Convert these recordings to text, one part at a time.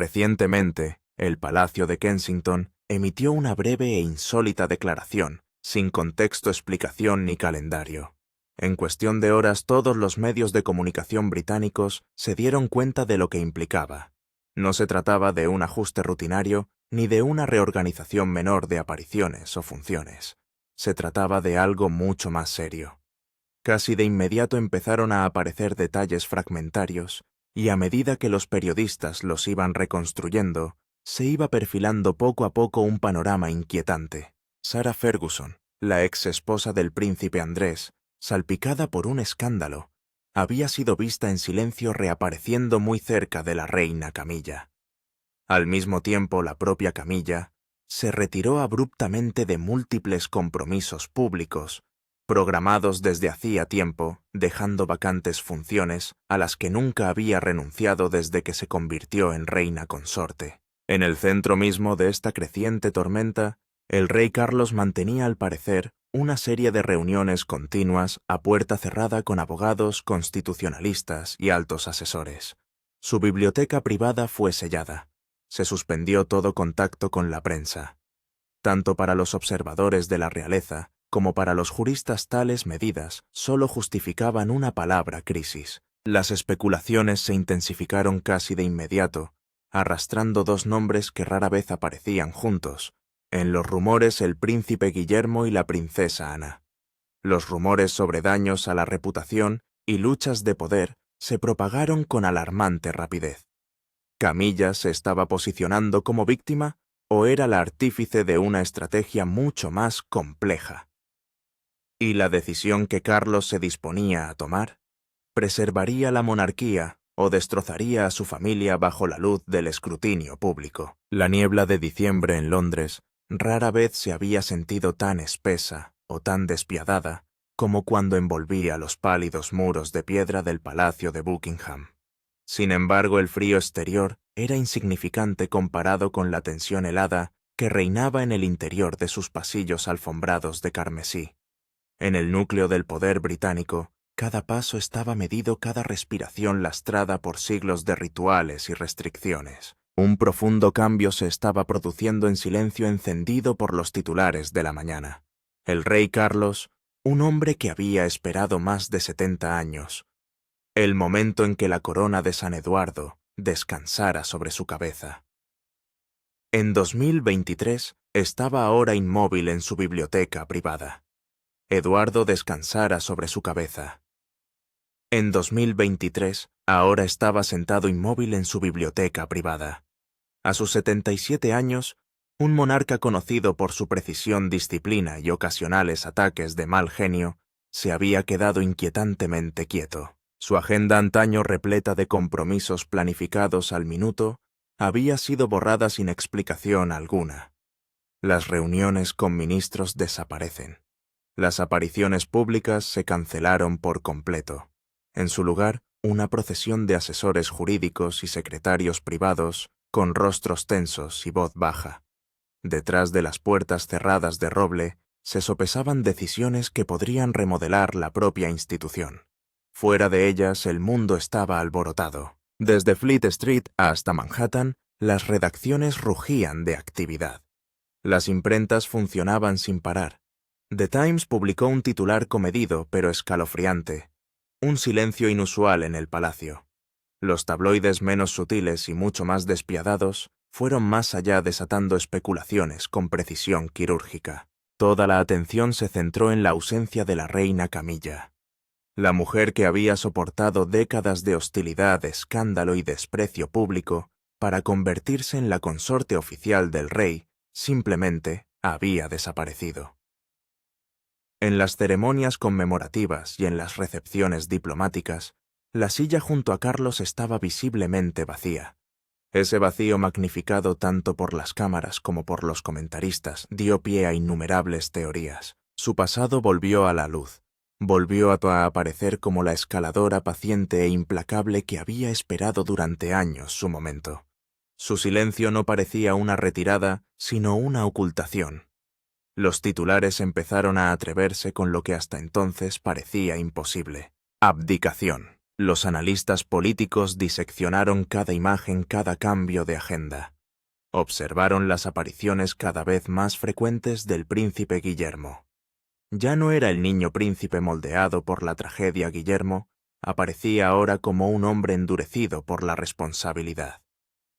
Recientemente, el Palacio de Kensington emitió una breve e insólita declaración, sin contexto, explicación ni calendario. En cuestión de horas, todos los medios de comunicación británicos se dieron cuenta de lo que implicaba. No se trataba de un ajuste rutinario ni de una reorganización menor de apariciones o funciones. Se trataba de algo mucho más serio. Casi de inmediato empezaron a aparecer detalles fragmentarios, y a medida que los periodistas los iban reconstruyendo, se iba perfilando poco a poco un panorama inquietante. Sarah Ferguson, la ex esposa del príncipe Andrés, salpicada por un escándalo, había sido vista en silencio reapareciendo muy cerca de la reina Camilla. Al mismo tiempo, la propia Camilla se retiró abruptamente de múltiples compromisos públicos, programados desde hacía tiempo, dejando vacantes funciones a las que nunca había renunciado desde que se convirtió en reina consorte. En el centro mismo de esta creciente tormenta, el rey Carlos mantenía al parecer una serie de reuniones continuas a puerta cerrada con abogados, constitucionalistas y altos asesores. Su biblioteca privada fue sellada. Se suspendió todo contacto con la prensa. Tanto para los observadores de la realeza como para los juristas tales medidas solo justificaban una palabra: crisis. Las especulaciones se intensificaron casi de inmediato, arrastrando dos nombres que rara vez aparecían juntos. En los rumores, el príncipe Guillermo y la princesa Ana. Los rumores sobre daños a la reputación y luchas de poder se propagaron con alarmante rapidez. ¿Camilla se estaba posicionando como víctima o era la artífice de una estrategia mucho más compleja? ¿Y la decisión que Carlos se disponía a tomar? ¿Preservaría la monarquía o destrozaría a su familia bajo la luz del escrutinio público? La niebla de diciembre en Londres rara vez se había sentido tan espesa o tan despiadada como cuando envolvía los pálidos muros de piedra del Palacio de Buckingham. Sin embargo, el frío exterior era insignificante comparado con la tensión helada que reinaba en el interior de sus pasillos alfombrados de carmesí. En el núcleo del poder británico, cada paso estaba medido, cada respiración lastrada por siglos de rituales y restricciones. Un profundo cambio se estaba produciendo en silencio encendido por los titulares de la mañana. El rey Carlos, un hombre que había esperado más de 70 años, el momento en que la corona de San Eduardo descansara sobre su cabeza. En 2023 estaba ahora inmóvil en su biblioteca privada. Eduardo descansara sobre su cabeza. En 2023 ahora estaba sentado inmóvil en su biblioteca privada. A sus 77 años, un monarca conocido por su precisión, disciplina y ocasionales ataques de mal genio, se había quedado inquietantemente quieto. Su agenda, antaño repleta de compromisos planificados al minuto, había sido borrada sin explicación alguna. Las reuniones con ministros desaparecen. Las apariciones públicas se cancelaron por completo. En su lugar, una procesión de asesores jurídicos y secretarios privados, con rostros tensos y voz baja. Detrás de las puertas cerradas de roble, se sopesaban decisiones que podrían remodelar la propia institución. Fuera de ellas, el mundo estaba alborotado. Desde Fleet Street hasta Manhattan, las redacciones rugían de actividad. Las imprentas funcionaban sin parar. The Times publicó un titular comedido pero escalofriante: un silencio inusual en el palacio. Los tabloides menos sutiles y mucho más despiadados fueron más allá, desatando especulaciones con precisión quirúrgica. Toda la atención se centró en la ausencia de la reina Camilla. La mujer que había soportado décadas de hostilidad, escándalo y desprecio público para convertirse en la consorte oficial del rey, simplemente había desaparecido. En las ceremonias conmemorativas y en las recepciones diplomáticas, la silla junto a Carlos estaba visiblemente vacía. Ese vacío, magnificado tanto por las cámaras como por los comentaristas, dio pie a innumerables teorías. Su pasado volvió a la luz. Volvió a aparecer como la escaladora paciente e implacable que había esperado durante años su momento. Su silencio no parecía una retirada, sino una ocultación. Los titulares empezaron a atreverse con lo que hasta entonces parecía imposible: abdicación. Los analistas políticos diseccionaron cada imagen, cada cambio de agenda. Observaron las apariciones cada vez más frecuentes del príncipe Guillermo. Ya no era el niño príncipe moldeado por la tragedia Guillermo, aparecía ahora como un hombre endurecido por la responsabilidad.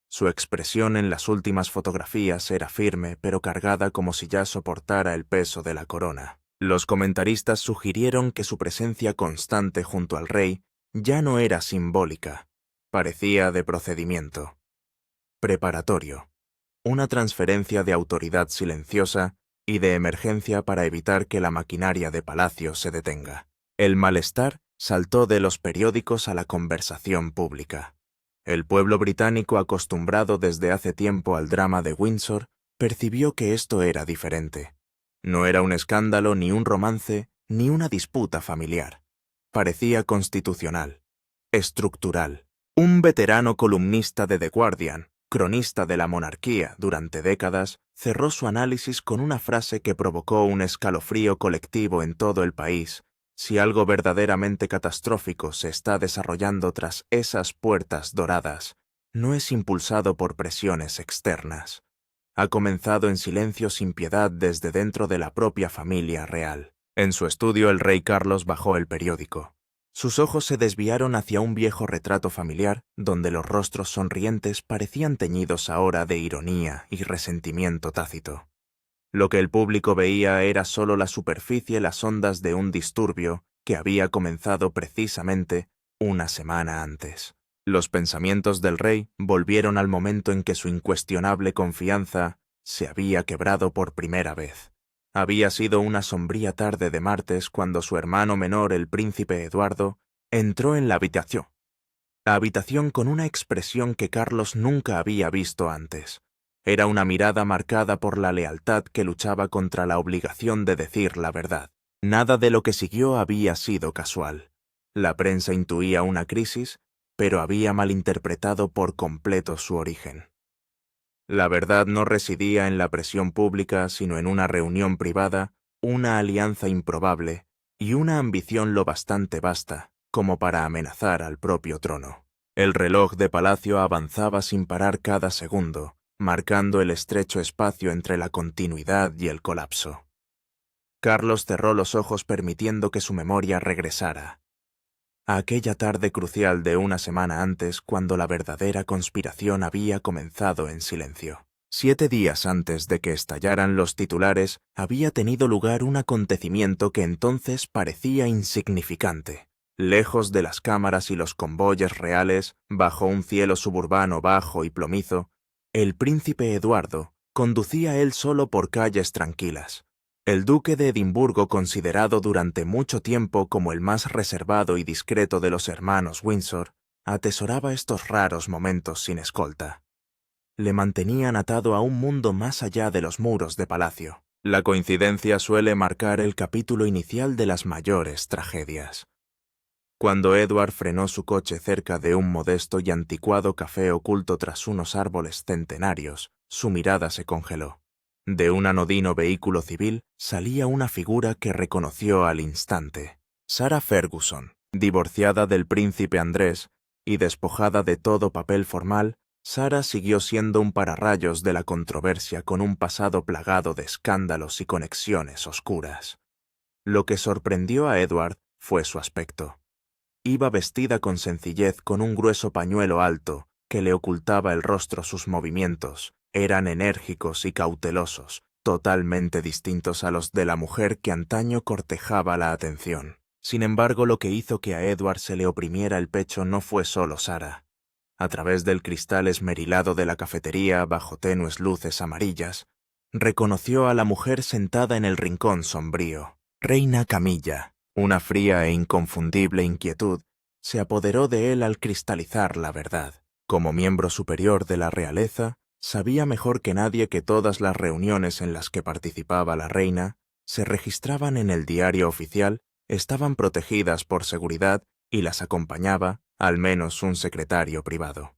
Su expresión en las últimas fotografías era firme, pero cargada como si ya soportara el peso de la corona. Los comentaristas sugirieron que su presencia constante junto al rey ya no era simbólica, parecía de procedimiento. Preparatorio. Una transferencia de autoridad silenciosa y de emergencia para evitar que la maquinaria de palacio se detenga. El malestar saltó de los periódicos a la conversación pública. El pueblo británico, acostumbrado desde hace tiempo al drama de Windsor, percibió que esto era diferente. No era un escándalo, ni un romance, ni una disputa familiar. Parecía constitucional, estructural. Un veterano columnista de The Guardian, cronista de la monarquía durante décadas, cerró su análisis con una frase que provocó un escalofrío colectivo en todo el país. Si algo verdaderamente catastrófico se está desarrollando tras esas puertas doradas, no es impulsado por presiones externas. Ha comenzado en silencio sin piedad desde dentro de la propia familia real. En su estudio, el rey Carlos bajó el periódico. Sus ojos se desviaron hacia un viejo retrato familiar, donde los rostros sonrientes parecían teñidos ahora de ironía y resentimiento tácito. Lo que el público veía era solo la superficie, las ondas de un disturbio que había comenzado precisamente una semana antes. Los pensamientos del rey volvieron al momento en que su incuestionable confianza se había quebrado por primera vez. Había sido una sombría tarde de martes cuando su hermano menor, el príncipe Eduardo, entró en la habitación. La habitación con una expresión que Carlos nunca había visto antes. Era una mirada marcada por la lealtad que luchaba contra la obligación de decir la verdad. Nada de lo que siguió había sido casual. La prensa intuía una crisis, pero había malinterpretado por completo su origen. La verdad no residía en la presión pública, sino en una reunión privada, una alianza improbable y una ambición lo bastante vasta como para amenazar al propio trono. El reloj de palacio avanzaba sin parar cada segundo, marcando el estrecho espacio entre la continuidad y el colapso. Carlos cerró los ojos permitiendo que su memoria regresara a aquella tarde crucial de una semana antes, cuando la verdadera conspiración había comenzado en silencio. 7 días antes de que estallaran los titulares, había tenido lugar un acontecimiento que entonces parecía insignificante. Lejos de las cámaras y los convoyes reales, bajo un cielo suburbano bajo y plomizo, el príncipe Eduardo conducía él solo por calles tranquilas. El duque de Edimburgo, considerado durante mucho tiempo como el más reservado y discreto de los hermanos Windsor, atesoraba estos raros momentos sin escolta. Le mantenían atado a un mundo más allá de los muros de palacio. La coincidencia suele marcar el capítulo inicial de las mayores tragedias. Cuando Edward frenó su coche cerca de un modesto y anticuado café oculto tras unos árboles centenarios, su mirada se congeló. De un anodino vehículo civil salía una figura que reconoció al instante. Sarah Ferguson, divorciada del príncipe Andrés y despojada de todo papel formal, Sarah siguió siendo un pararrayos de la controversia con un pasado plagado de escándalos y conexiones oscuras. Lo que sorprendió a Edward fue su aspecto. Iba vestida con sencillez, con un grueso pañuelo alto que le ocultaba el rostro. Sus movimientos eran enérgicos y cautelosos, totalmente distintos a los de la mujer que antaño cortejaba la atención. Sin embargo, lo que hizo que a Edward se le oprimiera el pecho no fue solo Sarah. A través del cristal esmerilado de la cafetería, bajo tenues luces amarillas, reconoció a la mujer sentada en el rincón sombrío. Reina Camilla. Una fría e inconfundible inquietud se apoderó de él al cristalizar la verdad. Como miembro superior de la realeza, sabía mejor que nadie que todas las reuniones en las que participaba la reina se registraban en el diario oficial, estaban protegidas por seguridad y las acompañaba al menos un secretario privado.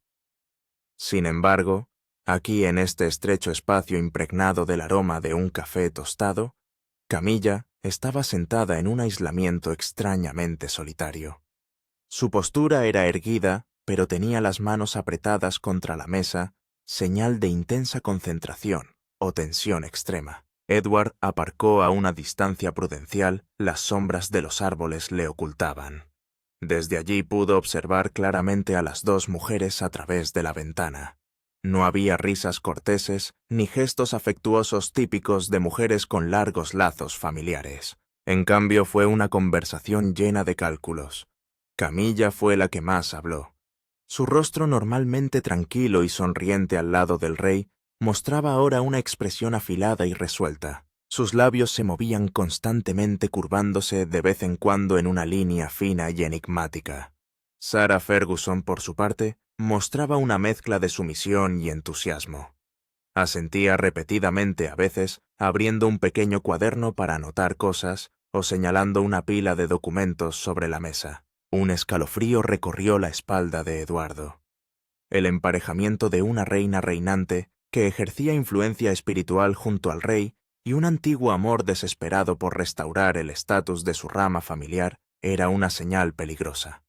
Sin embargo, aquí en este estrecho espacio impregnado del aroma de un café tostado, Camilla estaba sentada en un aislamiento extrañamente solitario. Su postura era erguida, pero tenía las manos apretadas contra la mesa, señal de intensa concentración o tensión extrema. Edward aparcó a una distancia prudencial, las sombras de los árboles le ocultaban. Desde allí pudo observar claramente a las dos mujeres a través de la ventana. No había risas corteses ni gestos afectuosos típicos de mujeres con largos lazos familiares. En cambio, fue una conversación llena de cálculos. Camilla fue la que más habló. Su rostro, normalmente tranquilo y sonriente al lado del rey, mostraba ahora una expresión afilada y resuelta. Sus labios se movían constantemente, curvándose de vez en cuando en una línea fina y enigmática. Sarah Ferguson, por su parte, mostraba una mezcla de sumisión y entusiasmo. Asentía repetidamente a veces, abriendo un pequeño cuaderno para anotar cosas o señalando una pila de documentos sobre la mesa. Un escalofrío recorrió la espalda de Eduardo. El emparejamiento de una reina reinante que ejercía influencia espiritual junto al rey y un antiguo amor desesperado por restaurar el estatus de su rama familiar era una señal peligrosa.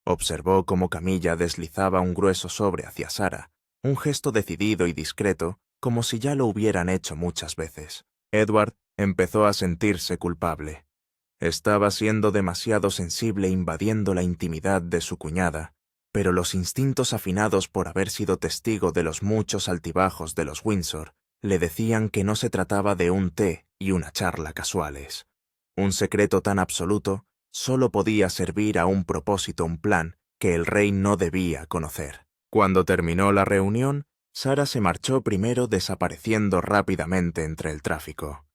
Observó cómo Camilla deslizaba un grueso sobre hacia Sarah, un gesto decidido y discreto, como si ya lo hubieran hecho muchas veces. Edward empezó a sentirse culpable. Estaba siendo demasiado sensible invadiendo la intimidad de su cuñada, pero los instintos afinados por haber sido testigo de los muchos altibajos de los Windsor le decían que no se trataba de un té y una charla casuales. Un secreto tan absoluto solo podía servir a un propósito, un plan que el rey no debía conocer. Cuando terminó la reunión, Sarah se marchó primero, desapareciendo rápidamente entre el tráfico.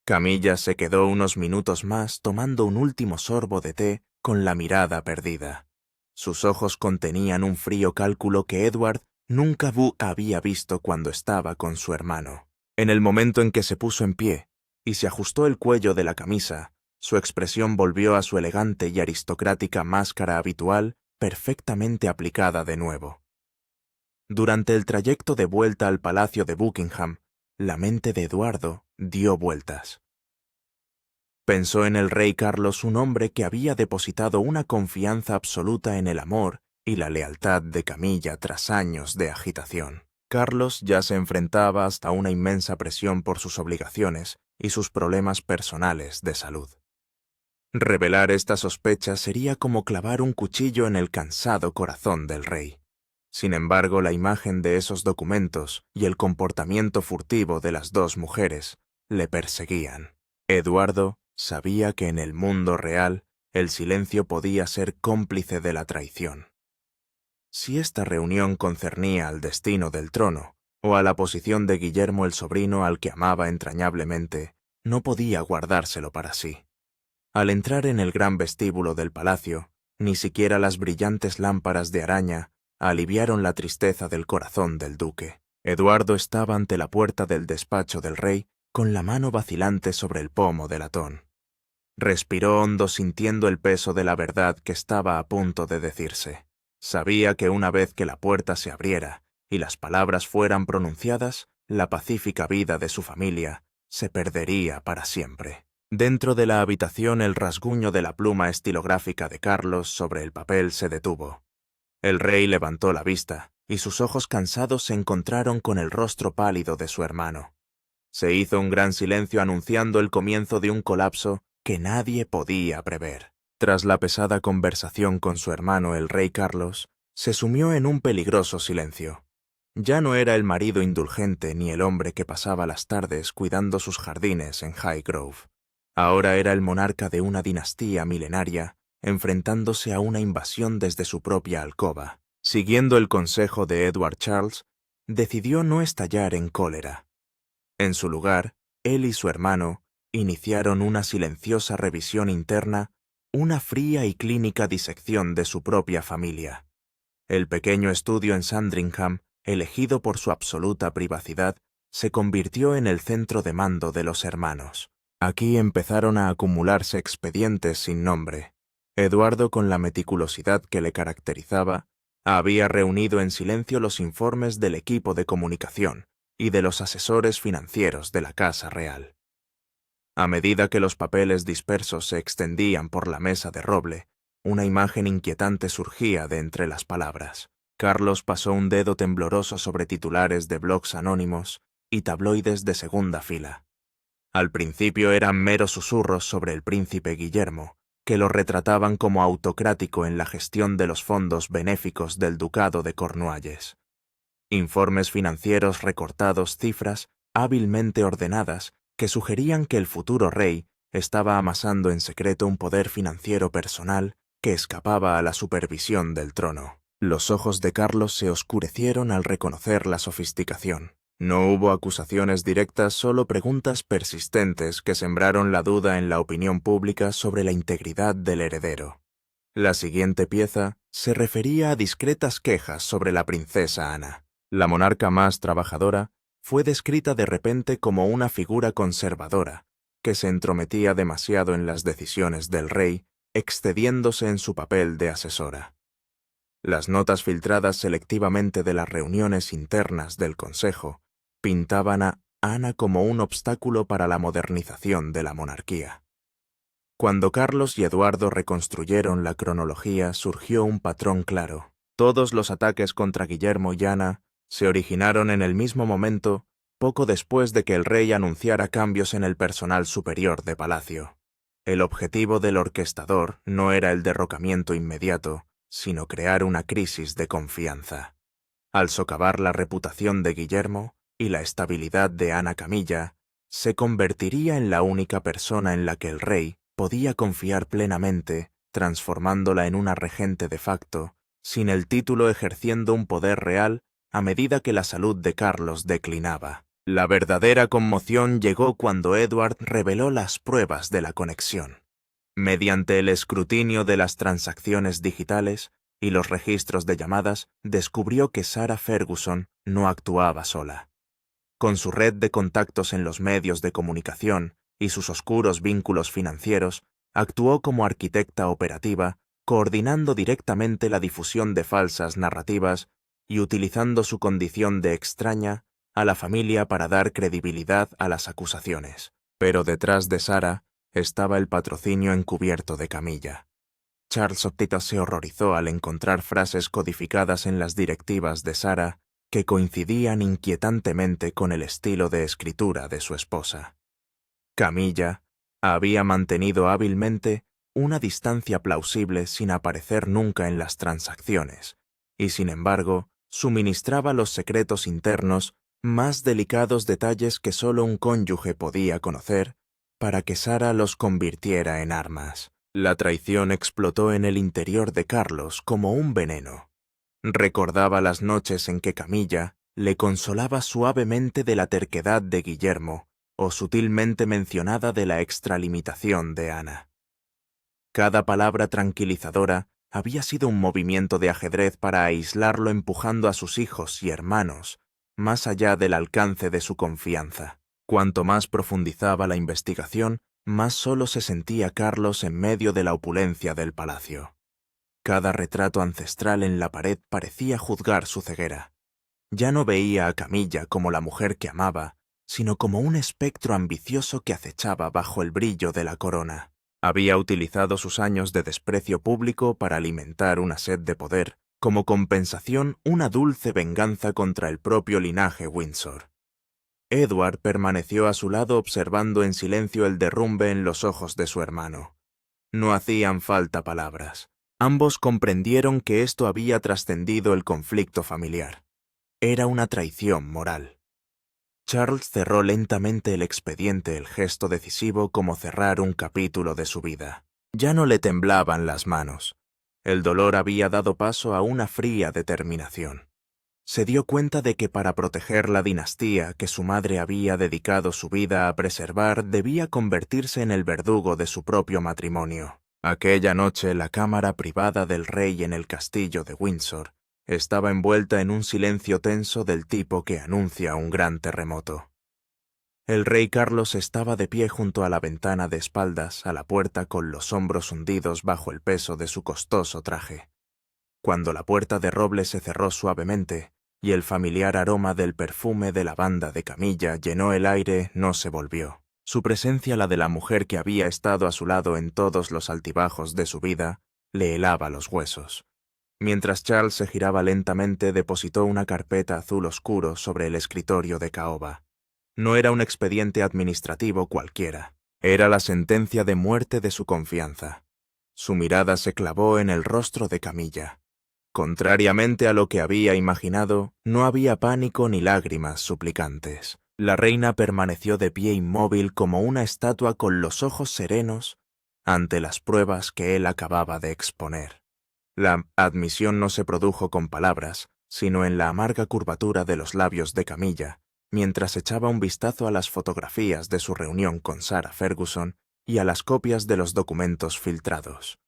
Camilla se quedó unos minutos más tomando un último sorbo de té con la mirada perdida. Sus ojos contenían un frío cálculo que Edward nunca había visto cuando estaba con su hermano. En el momento en que se puso en pie y se ajustó el cuello de la camisa, su expresión volvió a su elegante y aristocrática máscara habitual, perfectamente aplicada de nuevo. Durante el trayecto de vuelta al palacio de Buckingham, la mente de Eduardo dio vueltas. Pensó en el rey Carlos, un hombre que había depositado una confianza absoluta en el amor y la lealtad de Camilla tras años de agitación. Carlos ya se enfrentaba hasta una inmensa presión por sus obligaciones y sus problemas personales de salud. Revelar esta sospecha sería como clavar un cuchillo en el cansado corazón del rey. Sin embargo, la imagen de esos documentos y el comportamiento furtivo de las dos mujeres le perseguían. Eduardo sabía que en el mundo real el silencio podía ser cómplice de la traición. Si esta reunión concernía al destino del trono o a la posición de Guillermo el sobrino al que amaba entrañablemente, no podía guardárselo para sí. Al entrar en el gran vestíbulo del palacio, ni siquiera las brillantes lámparas de araña aliviaron la tristeza del corazón del duque. Eduardo estaba ante la puerta del despacho del rey con la mano vacilante sobre el pomo de latón. Respiró hondo sintiendo el peso de la verdad que estaba a punto de decirse. Sabía que una vez que la puerta se abriera y las palabras fueran pronunciadas, la pacífica vida de su familia se perdería para siempre. Dentro de la habitación el rasguño de la pluma estilográfica de Carlos sobre el papel se detuvo. El rey levantó la vista y sus ojos cansados se encontraron con el rostro pálido de su hermano. Se hizo un gran silencio anunciando el comienzo de un colapso que nadie podía prever. Tras la pesada conversación con su hermano el rey Carlos, se sumió en un peligroso silencio. Ya no era el marido indulgente ni el hombre que pasaba las tardes cuidando sus jardines en Highgrove. Ahora era el monarca de una dinastía milenaria, enfrentándose a una invasión desde su propia alcoba. Siguiendo el consejo de Edward Charles, decidió no estallar en cólera. En su lugar, él y su hermano iniciaron una silenciosa revisión interna, una fría y clínica disección de su propia familia. El pequeño estudio en Sandringham, elegido por su absoluta privacidad, se convirtió en el centro de mando de los hermanos. Aquí empezaron a acumularse expedientes sin nombre. Eduardo, con la meticulosidad que le caracterizaba, había reunido en silencio los informes del equipo de comunicación y de los asesores financieros de la Casa Real. A medida que los papeles dispersos se extendían por la mesa de roble, una imagen inquietante surgía de entre las palabras. Carlos pasó un dedo tembloroso sobre titulares de blogs anónimos y tabloides de segunda fila. Al principio eran meros susurros sobre el príncipe Guillermo, que lo retrataban como autocrático en la gestión de los fondos benéficos del ducado de Cornualles. Informes financieros recortados, cifras hábilmente ordenadas que sugerían que el futuro rey estaba amasando en secreto un poder financiero personal que escapaba a la supervisión del trono. Los ojos de Carlos se oscurecieron al reconocer la sofisticación. No hubo acusaciones directas, solo preguntas persistentes que sembraron la duda en la opinión pública sobre la integridad del heredero. La siguiente pieza se refería a discretas quejas sobre la princesa Ana. La monarca más trabajadora fue descrita de repente como una figura conservadora, que se entrometía demasiado en las decisiones del rey, excediéndose en su papel de asesora. Las notas filtradas selectivamente de las reuniones internas del Consejo pintaban a Ana como un obstáculo para la modernización de la monarquía. Cuando Carlos y Eduardo reconstruyeron la cronología, surgió un patrón claro. Todos los ataques contra Guillermo y Ana se originaron en el mismo momento, poco después de que el rey anunciara cambios en el personal superior de palacio. El objetivo del orquestador no era el derrocamiento inmediato, sino crear una crisis de confianza. Al socavar la reputación de Guillermo y la estabilidad de Ana Camilla, se convertiría en la única persona en la que el rey podía confiar plenamente, transformándola en una regente de facto, sin el título ejerciendo un poder real a medida que la salud de Carlos declinaba. La verdadera conmoción llegó cuando Edward reveló las pruebas de la conexión. Mediante el escrutinio de las transacciones digitales y los registros de llamadas, descubrió que Sarah Ferguson no actuaba sola. Con su red de contactos en los medios de comunicación y sus oscuros vínculos financieros, actuó como arquitecta operativa, coordinando directamente la difusión de falsas narrativas y utilizando su condición de extraña a la familia para dar credibilidad a las acusaciones. Pero detrás de Sarah estaba el patrocinio encubierto de Camilla. Charles Optita se horrorizó al encontrar frases codificadas en las directivas de Sarah que coincidían inquietantemente con el estilo de escritura de su esposa. Camilla había mantenido hábilmente una distancia plausible sin aparecer nunca en las transacciones, y sin embargo suministraba los secretos internos más delicados detalles que solo un cónyuge podía conocer para que Sarah los convirtiera en armas. La traición explotó en el interior de Carlos como un veneno. Recordaba las noches en que Camilla le consolaba suavemente de la terquedad de Guillermo o sutilmente mencionada de la extralimitación de Ana. Cada palabra tranquilizadora había sido un movimiento de ajedrez para aislarlo, empujando a sus hijos y hermanos más allá del alcance de su confianza. Cuanto más profundizaba la investigación, más solo se sentía Carlos en medio de la opulencia del palacio. Cada retrato ancestral en la pared parecía juzgar su ceguera. Ya no veía a Camilla como la mujer que amaba, sino como un espectro ambicioso que acechaba bajo el brillo de la corona. Había utilizado sus años de desprecio público para alimentar una sed de poder, como compensación una dulce venganza contra el propio linaje Windsor. Edward permaneció a su lado observando en silencio el derrumbe en los ojos de su hermano. No hacían falta palabras. Ambos comprendieron que esto había trascendido el conflicto familiar. Era una traición moral. Charles cerró lentamente el expediente, el gesto decisivo como cerrar un capítulo de su vida. Ya no le temblaban las manos. El dolor había dado paso a una fría determinación. Se dio cuenta de que para proteger la dinastía que su madre había dedicado su vida a preservar, debía convertirse en el verdugo de su propio matrimonio. Aquella noche, la cámara privada del rey en el castillo de Windsor estaba envuelta en un silencio tenso del tipo que anuncia un gran terremoto. El rey Carlos estaba de pie junto a la ventana, de espaldas a la puerta, con los hombros hundidos bajo el peso de su costoso traje. Cuando la puerta de roble se cerró suavemente y el familiar aroma del perfume de lavanda de Camilla llenó el aire, no se volvió. Su presencia, la de la mujer que había estado a su lado en todos los altibajos de su vida, le helaba los huesos. Mientras Charles se giraba lentamente, depositó una carpeta azul oscuro sobre el escritorio de caoba. No era un expediente administrativo cualquiera. Era la sentencia de muerte de su confianza. Su mirada se clavó en el rostro de Camilla. Contrariamente a lo que había imaginado, no había pánico ni lágrimas suplicantes. La reina permaneció de pie inmóvil como una estatua con los ojos serenos ante las pruebas que él acababa de exponer. La admisión no se produjo con palabras, sino en la amarga curvatura de los labios de Camilla, mientras echaba un vistazo a las fotografías de su reunión con Sarah Ferguson y a las copias de los documentos filtrados.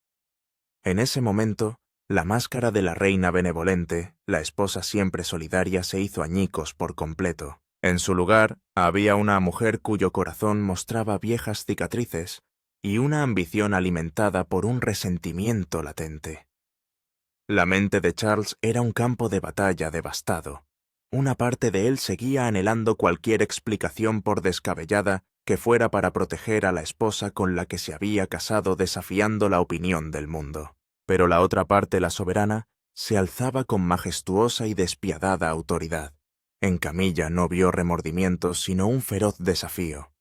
En ese momento, la máscara de la reina benevolente, la esposa siempre solidaria, se hizo añicos por completo. En su lugar, había una mujer cuyo corazón mostraba viejas cicatrices y una ambición alimentada por un resentimiento latente. La mente de Charles era un campo de batalla devastado. Una parte de él seguía anhelando cualquier explicación, por descabellada que fuera, para proteger a la esposa con la que se había casado, desafiando la opinión del mundo. Pero la otra parte, la soberana, se alzaba con majestuosa y despiadada autoridad. En Camilla no vio remordimientos, sino un feroz desafío.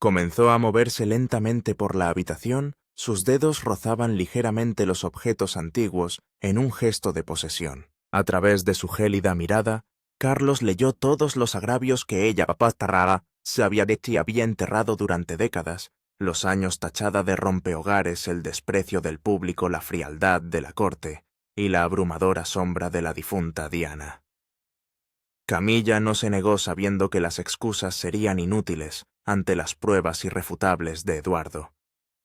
Comenzó a moverse lentamente por la habitación. Sus dedos rozaban ligeramente los objetos antiguos en un gesto de posesión. A través de su gélida mirada, Carlos leyó todos los agravios que ella, papá Tarrara, se había dicho y había enterrado durante décadas: los años tachada de rompehogares, el desprecio del público, la frialdad de la corte y la abrumadora sombra de la difunta Diana. Camilla no se negó, sabiendo que las excusas serían inútiles ante las pruebas irrefutables de Eduardo.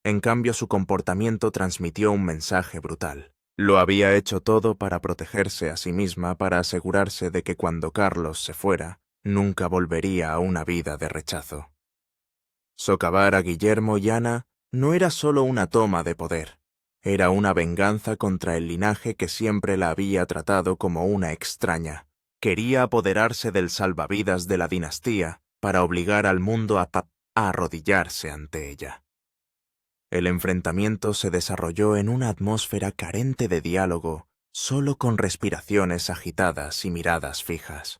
En cambio, su comportamiento transmitió un mensaje brutal. Lo había hecho todo para protegerse a sí misma, para asegurarse de que cuando Carlos se fuera, nunca volvería a una vida de rechazo. Socavar a Guillermo y Ana no era solo una toma de poder, era una venganza contra el linaje que siempre la había tratado como una extraña. Quería apoderarse del salvavidas de la dinastía para obligar al mundo a arrodillarse ante ella. El enfrentamiento se desarrolló en una atmósfera carente de diálogo, solo con respiraciones agitadas y miradas fijas.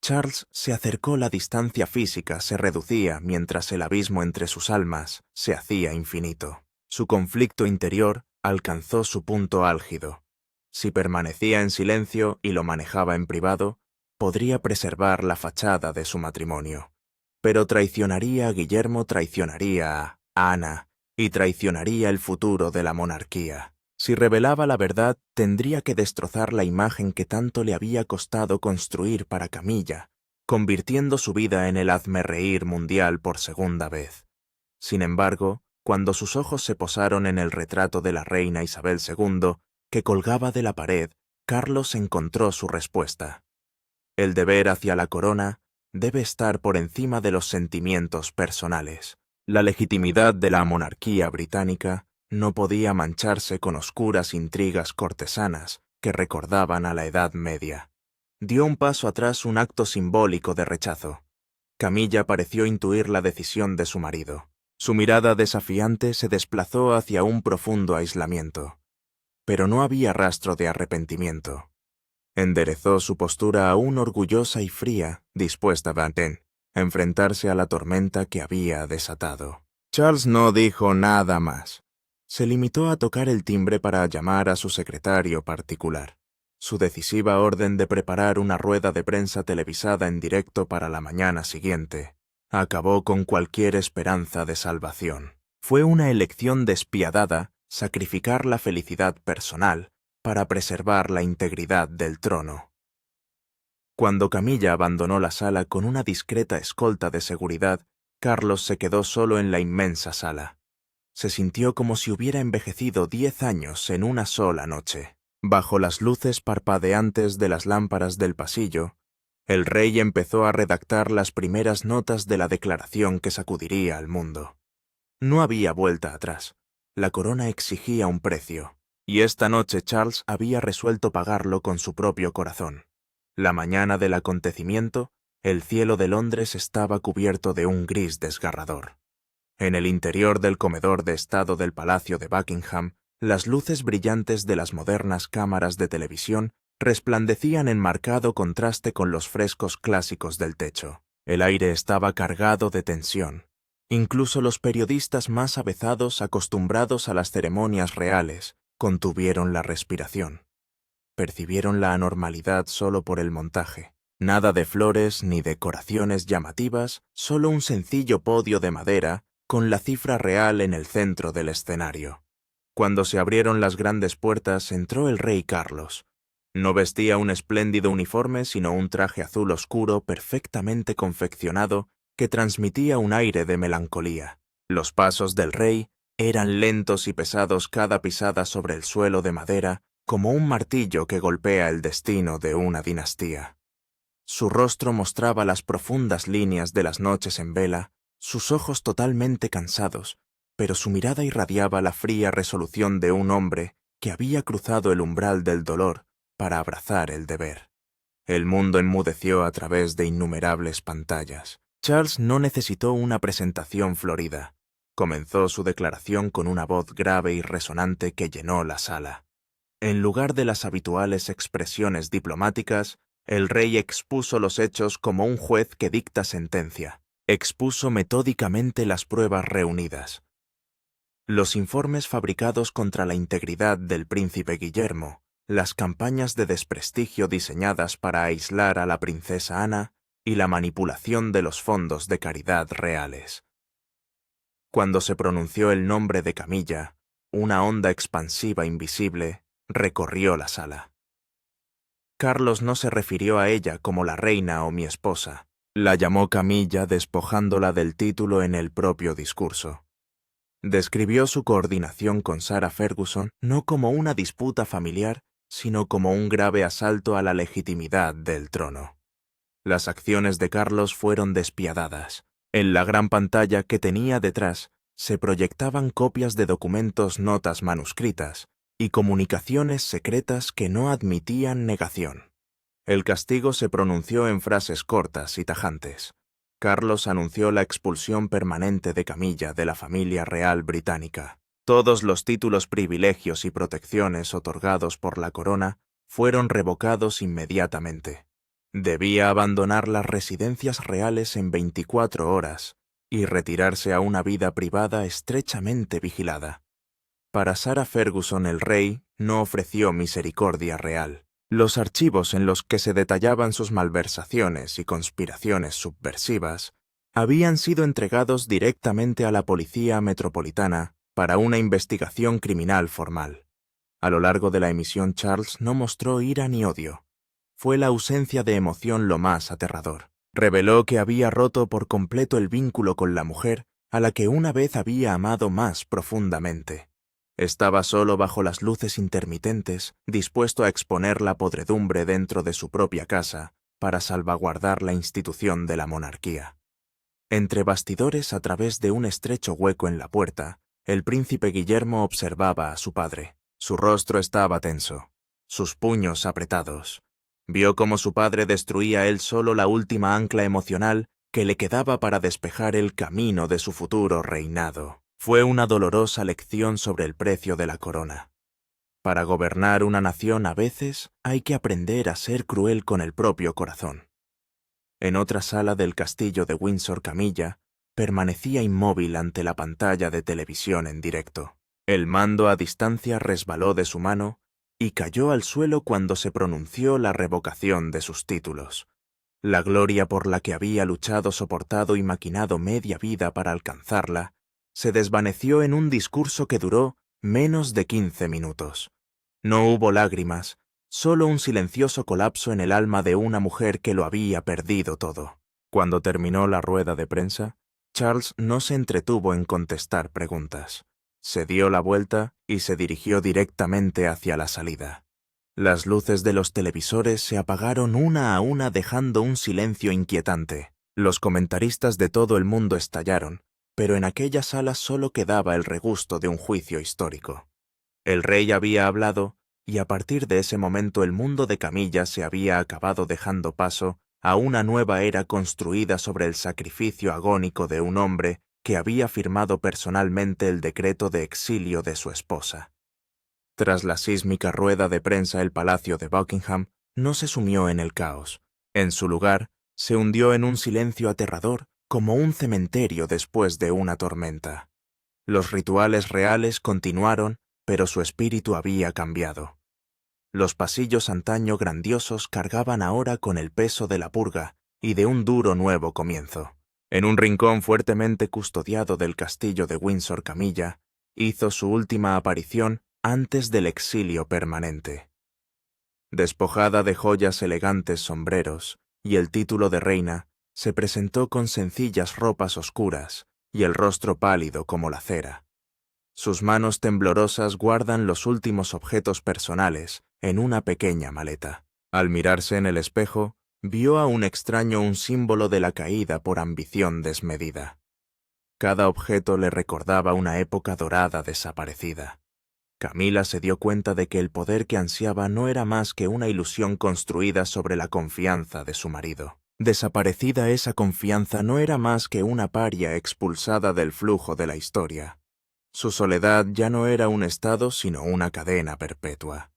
Charles se acercó. La distancia física se reducía mientras el abismo entre sus almas se hacía infinito. Su conflicto interior alcanzó su punto álgido. Si permanecía en silencio y lo manejaba en privado, podría preservar la fachada de su matrimonio. Pero traicionaría a Guillermo, traicionaría a Ana y traicionaría el futuro de la monarquía. Si revelaba la verdad, tendría que destrozar la imagen que tanto le había costado construir para Camilla, convirtiendo su vida en el hazmerreír mundial por segunda vez. Sin embargo, cuando sus ojos se posaron en el retrato de la reina Isabel II, que colgaba de la pared, Carlos encontró su respuesta. El deber hacia la corona debe estar por encima de los sentimientos personales. La legitimidad de la monarquía británica no podía mancharse con oscuras intrigas cortesanas que recordaban a la Edad Media. Dio un paso atrás, un acto simbólico de rechazo. Camilla pareció intuir la decisión de su marido. Su mirada desafiante se desplazó hacia un profundo aislamiento. Pero no había rastro de arrepentimiento. Enderezó su postura aún orgullosa y fría, dispuesta a enfrentarse a la tormenta que había desatado. Charles no dijo nada más. Se limitó a tocar el timbre para llamar a su secretario particular. Su decisiva orden de preparar una rueda de prensa televisada en directo para la mañana siguiente acabó con cualquier esperanza de salvación. Fue una elección despiadada sacrificar la felicidad personal para preservar la integridad del trono. Cuando Camilla abandonó la sala con una discreta escolta de seguridad, Carlos se quedó solo en la inmensa sala. Se sintió como si hubiera envejecido 10 años en una sola noche. Bajo las luces parpadeantes de las lámparas del pasillo, el rey empezó a redactar las primeras notas de la declaración que sacudiría al mundo. No había vuelta atrás. La corona exigía un precio, y esta noche Charles había resuelto pagarlo con su propio corazón. La mañana del acontecimiento, el cielo de Londres estaba cubierto de un gris desgarrador. En el interior del comedor de estado del Palacio de Buckingham, Las luces brillantes de las modernas cámaras de televisión resplandecían en marcado contraste con los frescos clásicos del techo. El aire estaba cargado de tensión. Incluso los periodistas más avezados, acostumbrados a las ceremonias reales, contuvieron la respiración. Percibieron la anormalidad solo por el montaje. Nada de flores ni decoraciones llamativas, solo un sencillo podio de madera con la cifra real en el centro del escenario. Cuando se abrieron las grandes puertas, entró el rey Carlos. No vestía un espléndido uniforme, sino un traje azul oscuro perfectamente confeccionado que transmitía un aire de melancolía. Los pasos del rey eran lentos y pesados, cada pisada sobre el suelo de madera, como un martillo que golpea el destino de una dinastía. Su rostro mostraba las profundas líneas de las noches en vela, sus ojos totalmente cansados, pero su mirada irradiaba la fría resolución de un hombre que había cruzado el umbral del dolor para abrazar el deber. El mundo enmudeció a través de innumerables pantallas. Charles no necesitó una presentación florida. Comenzó su declaración con una voz grave y resonante que llenó la sala. En lugar de las habituales expresiones diplomáticas, el rey expuso los hechos como un juez que dicta sentencia. Expuso metódicamente las pruebas reunidas. Los informes fabricados contra la integridad del príncipe Guillermo, las campañas de desprestigio diseñadas para aislar a la princesa Ana y la manipulación de los fondos de caridad reales. Cuando se pronunció el nombre de Camilla, una onda expansiva invisible recorrió la sala. Carlos no se refirió a ella como la reina o mi esposa. La llamó Camilla, despojándola del título en el propio discurso. Describió su coordinación con Sarah Ferguson no como una disputa familiar, sino como un grave asalto a la legitimidad del trono. Las acciones de Carlos fueron despiadadas. En la gran pantalla que tenía detrás se proyectaban copias de documentos, notas manuscritas y comunicaciones secretas que no admitían negación. El castigo se pronunció en frases cortas y tajantes. Carlos anunció la expulsión permanente de Camilla de la familia real británica. Todos los títulos, privilegios y protecciones otorgados por la corona fueron revocados inmediatamente. Debía abandonar las residencias reales en 24 horas y retirarse a una vida privada estrechamente vigilada. Para Sarah Ferguson el rey no ofreció misericordia real. Los archivos en los que se detallaban sus malversaciones y conspiraciones subversivas habían sido entregados directamente a la Policía Metropolitana para una investigación criminal formal. A lo largo de la emisión Charles no mostró ira ni odio. Fue la ausencia de emoción lo más aterrador. Reveló que había roto por completo el vínculo con la mujer a la que una vez había amado más profundamente. Estaba solo bajo las luces intermitentes, dispuesto a exponer la podredumbre dentro de su propia casa para salvaguardar la institución de la monarquía. Entre bastidores, a través de un estrecho hueco en la puerta, el príncipe Guillermo observaba a su padre. Su rostro estaba tenso, sus puños apretados. Vio cómo su padre destruía él solo la última ancla emocional que le quedaba para despejar el camino de su futuro reinado. Fue una dolorosa lección sobre el precio de la corona. Para gobernar una nación a veces hay que aprender a ser cruel con el propio corazón. En otra sala del castillo de Windsor, Camilla permanecía inmóvil ante la pantalla de televisión en directo. El mando a distancia resbaló de su mano y cayó al suelo cuando se pronunció la revocación de sus títulos. La gloria por la que había luchado, soportado y maquinado media vida para alcanzarla, se desvaneció en un discurso que duró menos de 15 minutos. No hubo lágrimas, solo un silencioso colapso en el alma de una mujer que lo había perdido todo. Cuando terminó la rueda de prensa, Charles no se entretuvo en contestar preguntas. Se dio la vuelta y se dirigió directamente hacia la salida. Las luces de los televisores se apagaron una a una, dejando un silencio inquietante. Los comentaristas de todo el mundo estallaron, pero en aquella sala solo quedaba el regusto de un juicio histórico. El rey había hablado, y a partir de ese momento el mundo de Camilla se había acabado, dejando paso a una nueva era construida sobre el sacrificio agónico de un hombre que había firmado personalmente el decreto de exilio de su esposa. Tras la sísmica rueda de prensa, el Palacio de Buckingham no se sumió en el caos. En su lugar, se hundió en un silencio aterrador, como un cementerio después de una tormenta. Los rituales reales continuaron, pero su espíritu había cambiado. Los pasillos antaño grandiosos cargaban ahora con el peso de la purga y de un duro nuevo comienzo. En un rincón fuertemente custodiado del castillo de Windsor, Camilla hizo su última aparición antes del exilio permanente. Despojada de joyas, elegantes sombreros y el título de reina, se presentó con sencillas ropas oscuras y el rostro pálido como la cera. Sus manos temblorosas guardan los últimos objetos personales en una pequeña maleta. Al mirarse en el espejo, vio a un extraño, un símbolo de la caída por ambición desmedida. Cada objeto le recordaba una época dorada desaparecida. Camila se dio cuenta de que el poder que ansiaba no era más que una ilusión construida sobre la confianza de su marido. Desaparecida, esa confianza no era más que una paria expulsada del flujo de la historia. Su soledad ya no era un estado sino una cadena perpetua.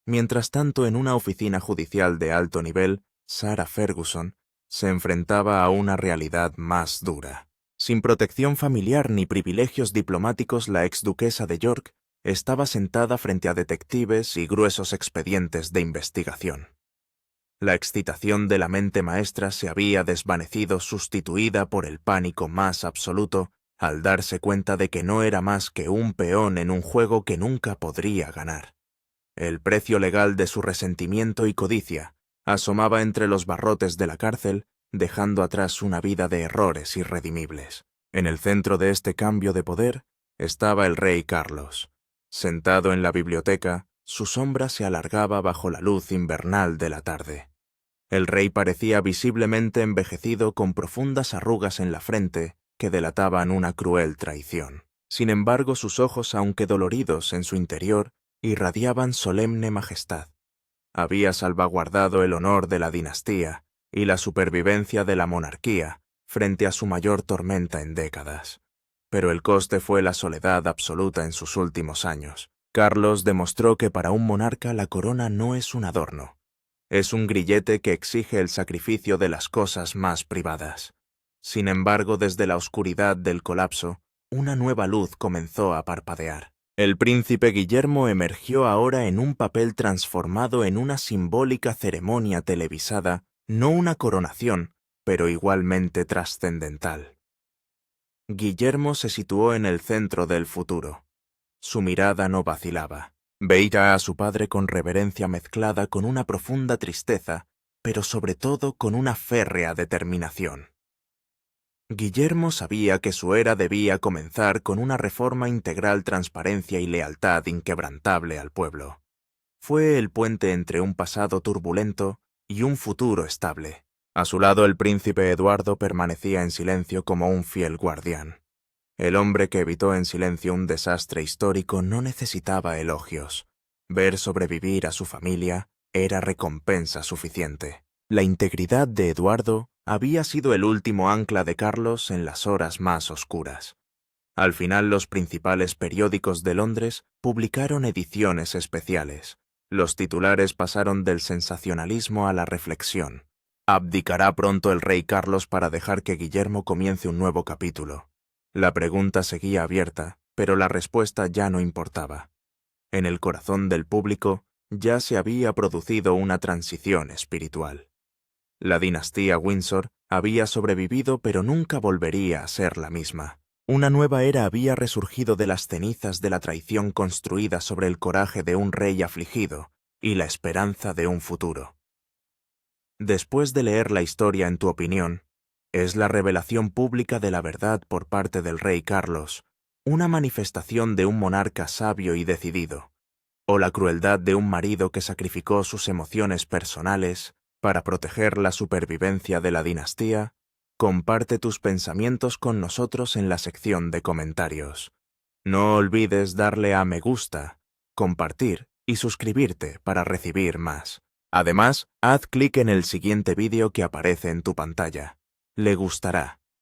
Mientras tanto, en una oficina judicial de alto nivel, Sarah Ferguson se enfrentaba a una realidad más dura. Sin protección familiar ni privilegios diplomáticos, la exduquesa de York estaba sentada frente a detectives y gruesos expedientes de investigación. La excitación de la mente maestra se había desvanecido, sustituida por el pánico más absoluto, al darse cuenta de que no era más que un peón en un juego que nunca podría ganar. El precio legal de su resentimiento y codicia asomaba entre los barrotes de la cárcel, dejando atrás una vida de errores irredimibles. En el centro de este cambio de poder estaba el rey Carlos. Sentado en la biblioteca, su sombra se alargaba bajo la luz invernal de la tarde. El rey parecía visiblemente envejecido, con profundas arrugas en la frente que delataban una cruel traición. Sin embargo, sus ojos, aunque doloridos en su interior, irradiaban solemne majestad. Había salvaguardado el honor de la dinastía y la supervivencia de la monarquía frente a su mayor tormenta en décadas. Pero el coste fue la soledad absoluta en sus últimos años. Carlos demostró que para un monarca la corona no es un adorno. Es un grillete que exige el sacrificio de las cosas más privadas. Sin embargo, desde la oscuridad del colapso, una nueva luz comenzó a parpadear. El príncipe Guillermo emergió ahora en un papel transformado en una simbólica ceremonia televisada, no una coronación, pero igualmente trascendental. Guillermo se situó en el centro del futuro. Su mirada no vacilaba. Veía a su padre con reverencia mezclada con una profunda tristeza, pero sobre todo con una férrea determinación. Guillermo sabía que su era debía comenzar con una reforma integral, transparencia y lealtad inquebrantable al pueblo. Fue el puente entre un pasado turbulento y un futuro estable. A su lado, el príncipe Eduardo permanecía en silencio como un fiel guardián. El hombre que evitó en silencio un desastre histórico no necesitaba elogios. Ver sobrevivir a su familia era recompensa suficiente. La integridad de Eduardo había sido el último ancla de Carlos en las horas más oscuras. Al final, los principales periódicos de Londres publicaron ediciones especiales. Los titulares pasaron del sensacionalismo a la reflexión. ¿Abdicará pronto el rey Carlos para dejar que Guillermo comience un nuevo capítulo? La pregunta seguía abierta, pero la respuesta ya no importaba. En el corazón del público ya se había producido una transición espiritual. La dinastía Windsor había sobrevivido, pero nunca volvería a ser la misma. Una nueva era había resurgido de las cenizas de la traición construida sobre el coraje de un rey afligido y la esperanza de un futuro. Después de leer la historia, en tu opinión, ¿es la revelación pública de la verdad por parte del rey Carlos una manifestación de un monarca sabio y decidido, o la crueldad de un marido que sacrificó sus emociones personales para proteger la supervivencia de la dinastía? Comparte tus pensamientos con nosotros en la sección de comentarios. No olvides darle a me gusta, compartir y suscribirte para recibir más. Además, haz clic en el siguiente vídeo que aparece en tu pantalla. Le gustará.